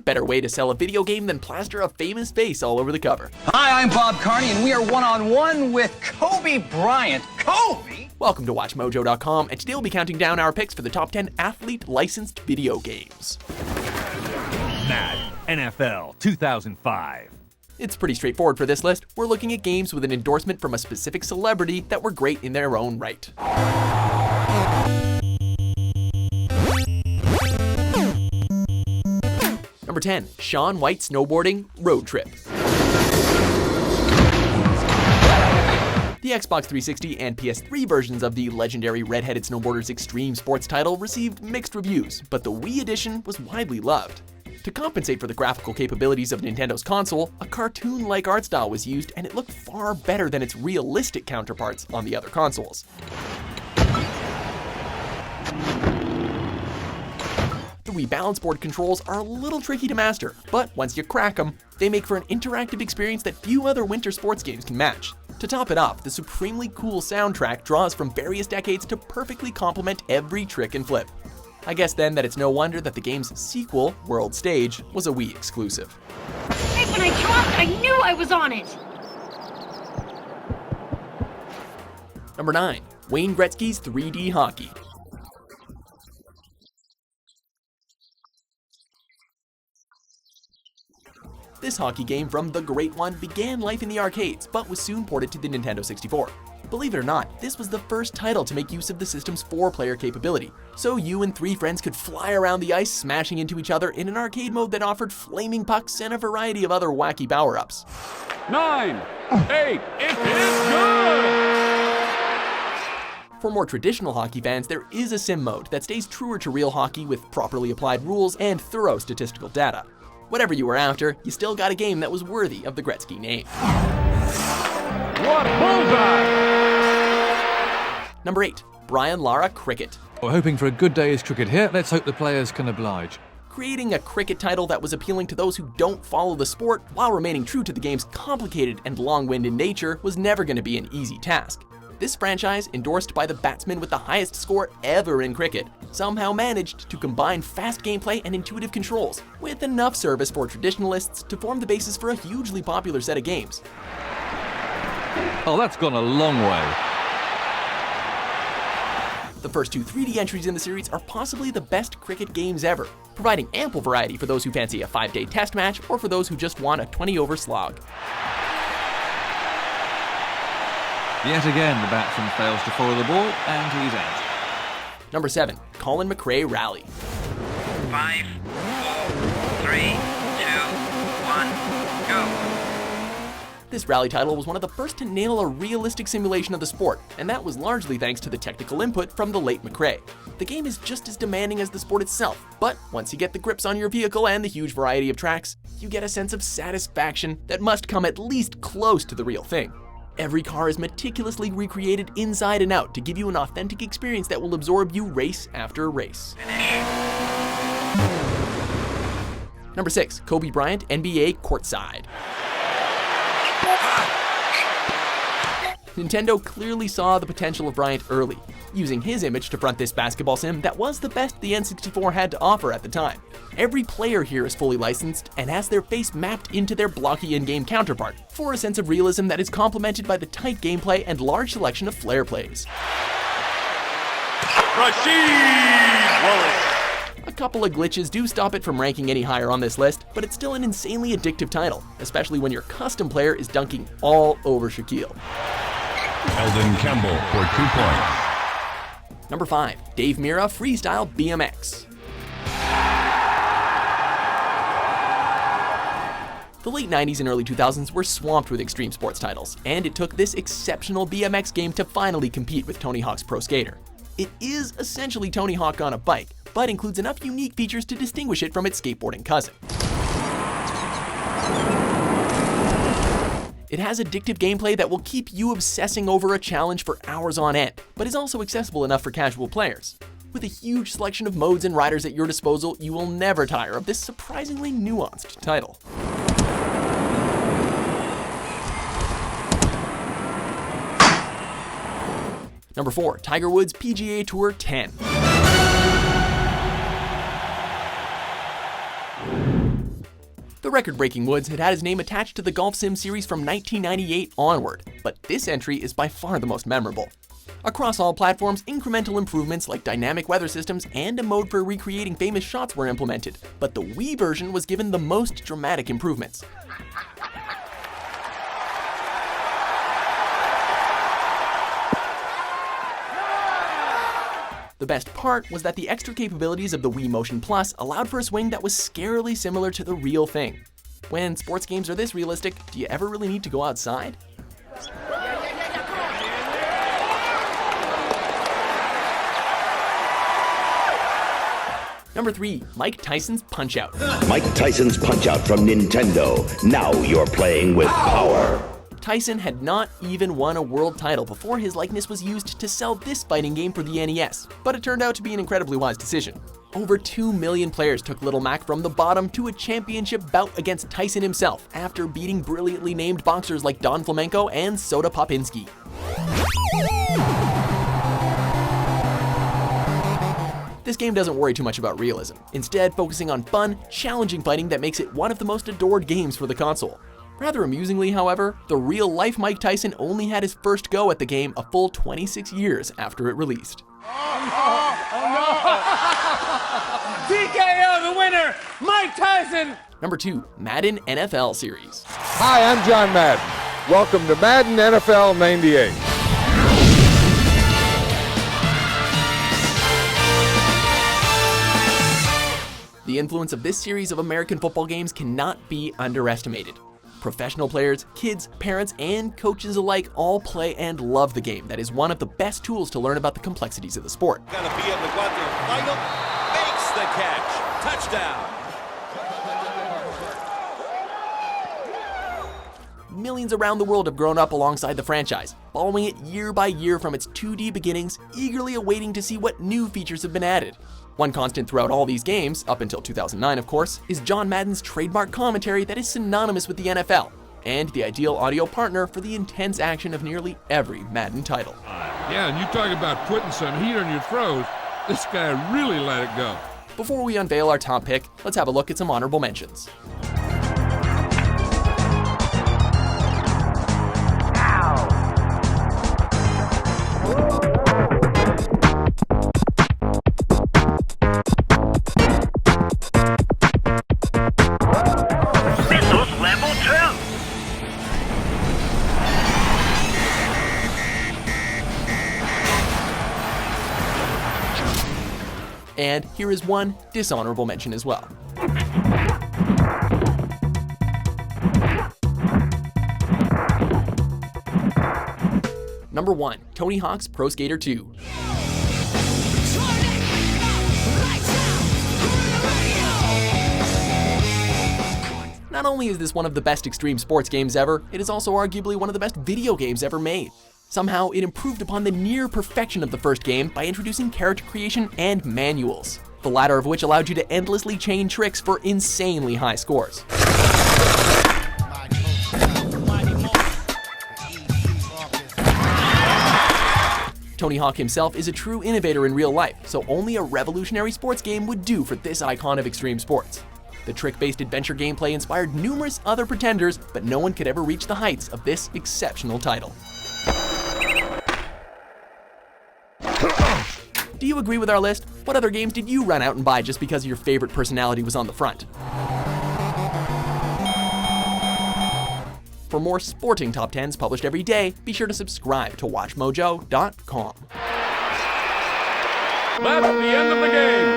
better way to sell a video game than plaster a famous face all over the cover. Hi, I'm Bob Carney, and we are one-on-one with Kobe Bryant. Kobe? Welcome to WatchMojo.com, and today we'll be counting down our picks for the top 10 athlete-licensed video games. Madden NFL 2005. It's pretty straightforward for this list. We're looking at games with an endorsement from a specific celebrity that were great in their own right. Number 10, Shaun White Snowboarding Road Trip. The Xbox 360 and PS3 versions of the legendary Red-Headed Snowboarders Extreme Sports title received mixed reviews, but the Wii edition was widely loved. To compensate for the graphical capabilities of Nintendo's console, a cartoon-like art style was used, and it looked far better than its realistic counterparts on the other consoles. The Wii balance board controls are a little tricky to master, but once you crack them, they make for an interactive experience that few other winter sports games can match. To top it off, the supremely cool soundtrack draws from various decades to perfectly complement every trick and flip. I guess then that it's no wonder that the game's sequel, World Stage, was a Wii exclusive. Right when I dropped, I knew I was on it! Number 9, Wayne Gretzky's 3D Hockey. This hockey game from The Great One began life in the arcades, but was soon ported to the Nintendo 64. Believe it or not, this was the first title to make use of the system's 4-player capability, so you and 3 friends could fly around the ice smashing into each other in an arcade mode that offered flaming pucks and a variety of other wacky power-ups. 9, 8, it is good! For more traditional hockey fans, there is a sim mode that stays truer to real hockey with properly applied rules and thorough statistical data. Whatever you were after, you still got a game that was worthy of the Gretzky name. What bullseye! Number 8, Brian Lara Cricket. We're hoping for a good day's cricket here. Let's hope the players can oblige. Creating a cricket title that was appealing to those who don't follow the sport while remaining true to the game's complicated and long-winded nature was never going to be an easy task. This franchise, endorsed by the batsman with the highest score ever in cricket, somehow managed to combine fast gameplay and intuitive controls, with enough service for traditionalists to form the basis for a hugely popular set of games. Oh, that's gone a long way. The first 2 3D entries in the series are possibly the best cricket games ever, providing ample variety for those who fancy a 5-day test match or for those who just want a 20-over slog. Yet again, the batsman fails to follow the ball, and he's out. Number 7, Colin McRae Rally. 5, 4, 3, 2, 1, go. This rally title was one of the first to nail a realistic simulation of the sport, and that was largely thanks to the technical input from the late McRae. The game is just as demanding as the sport itself, but once you get the grips on your vehicle and the huge variety of tracks, you get a sense of satisfaction that must come at least close to the real thing. Every car is meticulously recreated inside and out to give you an authentic experience that will absorb you race after race. Number 6, Kobe Bryant NBA Courtside. Nintendo clearly saw the potential of Bryant early, using his image to front this basketball sim that was the best the N64 had to offer at the time. Every player here is fully licensed and has their face mapped into their blocky in-game counterpart for a sense of realism that is complemented by the tight gameplay and large selection of flare plays. Rasheed Wallace! A couple of glitches do stop it from ranking any higher on this list, but it's still an insanely addictive title, especially when your custom player is dunking all over Shaquille. Eldon Campbell for 2 points. Number 5, Dave Mirra Freestyle BMX. The late 90s and early 2000s were swamped with extreme sports titles, and it took this exceptional BMX game to finally compete with Tony Hawk's Pro Skater. It is essentially Tony Hawk on a bike, but includes enough unique features to distinguish it from its skateboarding cousin. It has addictive gameplay that will keep you obsessing over a challenge for hours on end, but is also accessible enough for casual players. With a huge selection of modes and riders at your disposal, you will never tire of this surprisingly nuanced title. Number 4, Tiger Woods PGA Tour 10. The record-breaking Woods had his name attached to the Golf Sim series from 1998 onward, but this entry is by far the most memorable. Across all platforms, incremental improvements like dynamic weather systems and a mode for recreating famous shots were implemented, but the Wii version was given the most dramatic improvements. The best part was that the extra capabilities of the Wii Motion Plus allowed for a swing that was scarily similar to the real thing. When sports games are this realistic, do you ever really need to go outside? Number 3, Mike Tyson's Punch-Out. Mike Tyson's Punch-Out from Nintendo. Now you're playing with power. Tyson had not even won a world title before his likeness was used to sell this fighting game for the NES, but it turned out to be an incredibly wise decision. Over 2 million players took Little Mac from the bottom to a championship bout against Tyson himself after beating brilliantly named boxers like Don Flamenco and Soda Popinski. This game doesn't worry too much about realism, instead focusing on fun, challenging fighting that makes it one of the most adored games for the console. Rather amusingly, however, the real-life Mike Tyson only had his first go at the game a full 26 years after it released. TKO the winner, Mike Tyson! Number 2, Madden NFL series. Hi, I'm John Madden. Welcome to Madden NFL 98. The influence of this series of American football games cannot be underestimated. Professional players, kids, parents, and coaches alike all play and love the game that is one of the best tools to learn about the complexities of the sport. Gotta be able to go out there and fight him. Makes the catch. Touchdown. Millions around the world have grown up alongside the franchise, following it year by year from its 2D beginnings, eagerly awaiting to see what new features have been added. One constant throughout all these games, up until 2009 of course, is John Madden's trademark commentary that is synonymous with the NFL, and the ideal audio partner for the intense action of nearly every Madden title. Yeah, and you talk about putting some heat on your throws, this guy really let it go. Before we unveil our top pick, let's have a look at some honorable mentions. And here is one dishonorable mention as well. Number 1, Tony Hawk's Pro Skater 2. Not only is this one of the best extreme sports games ever, it is also arguably one of the best video games ever made. Somehow, it improved upon the near perfection of the first game by introducing character creation and manuals, the latter of which allowed you to endlessly chain tricks for insanely high scores. Tony Hawk himself is a true innovator in real life, so only a revolutionary sports game would do for this icon of extreme sports. The trick-based adventure gameplay inspired numerous other pretenders, but no one could ever reach the heights of this exceptional title. Do you agree with our list? What other games did you run out and buy just because your favorite personality was on the front? For more sporting top 10s published every day, be sure to subscribe to WatchMojo.com. That's the end of the game.